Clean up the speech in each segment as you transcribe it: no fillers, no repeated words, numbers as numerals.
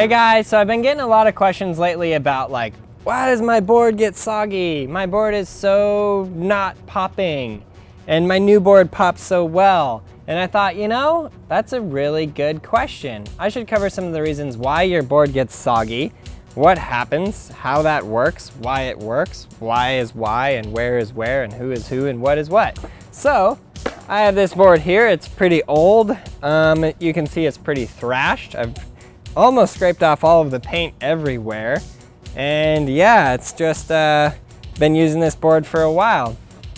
Hey guys, so I've been getting a lot of questions lately about like, why does my board get soggy? My board is so not popping and my new board pops so well. And I thought, you know, that's a really good question. I should cover some of the reasons why your board gets soggy, what happens, how that works, why it works, why is why, and where is where, and who is who, and what is what. So I have this board here. It's pretty old. You can see it's pretty thrashed. I've almost scraped off all of the paint everywhere. And yeah, it's just been using this board for a while.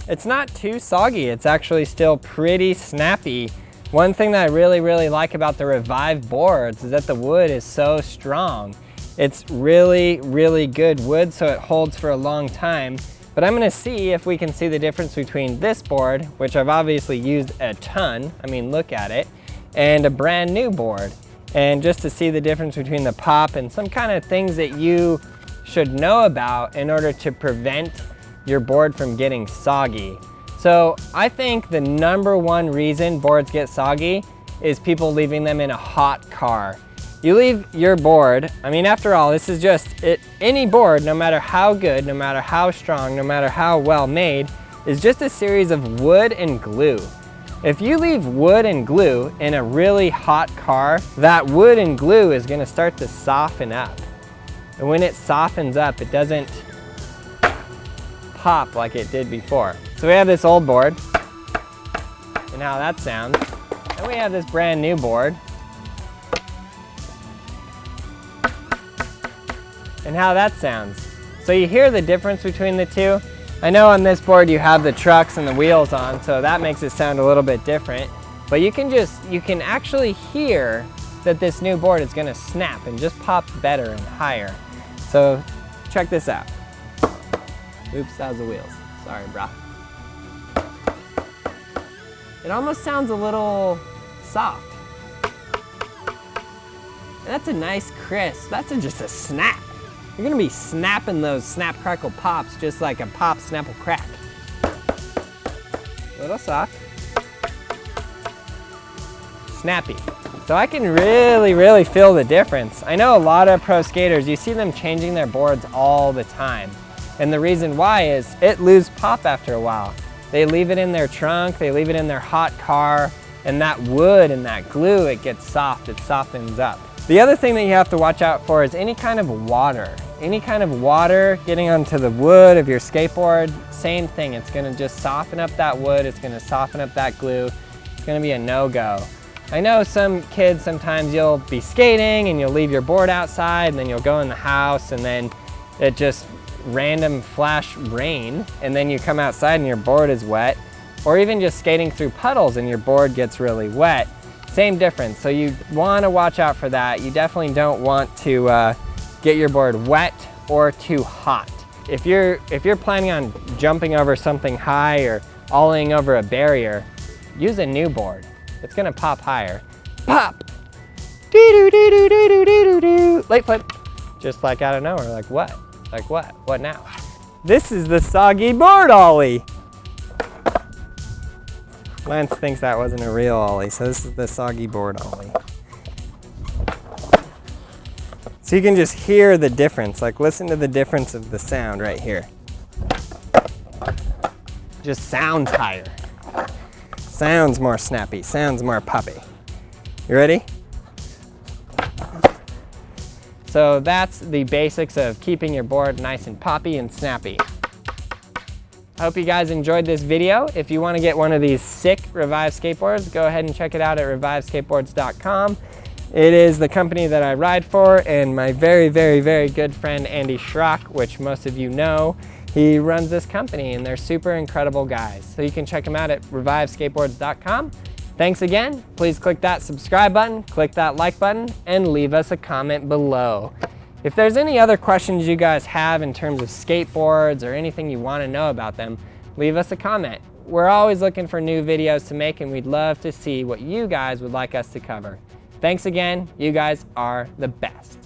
It's not too soggy. It's actually still pretty snappy. One thing that I really like about the Revive boards is that the wood is so strong. It's really good wood, so it holds for a long time. But I'm gonna see if we can see the difference between this board, which I've obviously used a ton, I mean, look at it, and a brand new board. And just to see the difference between the pop and some kind of things that you should know about in order to prevent your board from getting soggy. So I think the #1 reason boards get soggy is people leaving them in a hot car. You leave your board, I mean, after all, this is just it. Any board, no matter how good, no matter how strong, no matter how well made, is just a series of wood and glue. If you leave wood and glue in a really hot car, that wood and glue is gonna start to soften up. And when it softens up, it doesn't pop like it did before. So we have this old board, and how that sounds. And we have this brand new board, and how that sounds. So you hear the difference between the two? I know on this board you have the trucks and the wheels on, so that makes it sound a little bit different. But you can actually hear that this new board is gonna snap and just pop better and higher. So check this out. Oops, that was the wheels. Sorry, brah. It almost sounds a little soft. And that's a nice crisp. That's just a snap. You're gonna be snapping those snap, crackle, pops just like a pop, snapple, crack. A little soft. Snappy. So I can really feel the difference. I know a lot of pro skaters, you see them changing their boards all the time. And the reason why is it loses pop after a while. They leave it in their trunk, they leave it in their hot car, and that wood and that glue, it gets soft, it softens up. The other thing that you have to watch out for is any kind of water. Any kind of water getting onto the wood of your skateboard, same thing. It's gonna just soften up that wood, it's gonna soften up that glue. It's gonna be a no-go. I know some kids, sometimes you'll be skating and you'll leave your board outside and then you'll go in the house and then it just random flash rain and then you come outside and your board is wet. Or even just skating through puddles and your board gets really wet. Same difference, so you want to watch out for that. You definitely don't want to get your board wet or too hot. If you're planning on jumping over something high or ollieing over a barrier, use a new board. It's gonna pop higher. Pop! Doo-doo-doo-doo-doo-doo-doo-doo. Late flip. Just like out of nowhere, like what? Like what? What now? This is the soggy board ollie. Lance thinks that wasn't a real ollie, so this is the soggy board ollie. So you can just hear the difference, like listen to the difference of the sound right here. Just sounds higher. Sounds more snappy, sounds more poppy. You ready? So that's the basics of keeping your board nice and poppy and snappy. I hope you guys enjoyed this video. If you want to get one of these sick Revive skateboards, go ahead and check it out at reviveskateboards.com. It is the company that I ride for, and my very good friend Andy Schrock, which most of you know, he runs this company and they're super incredible guys. So you can check them out at reviveskateboards.com. Thanks again. Please click that subscribe button, click that like button, and leave us a comment below. If there's any other questions you guys have in terms of skateboards or anything you want to know about them, leave us a comment. We're always looking for new videos to make and we'd love to see what you guys would like us to cover. Thanks again. You guys are the best.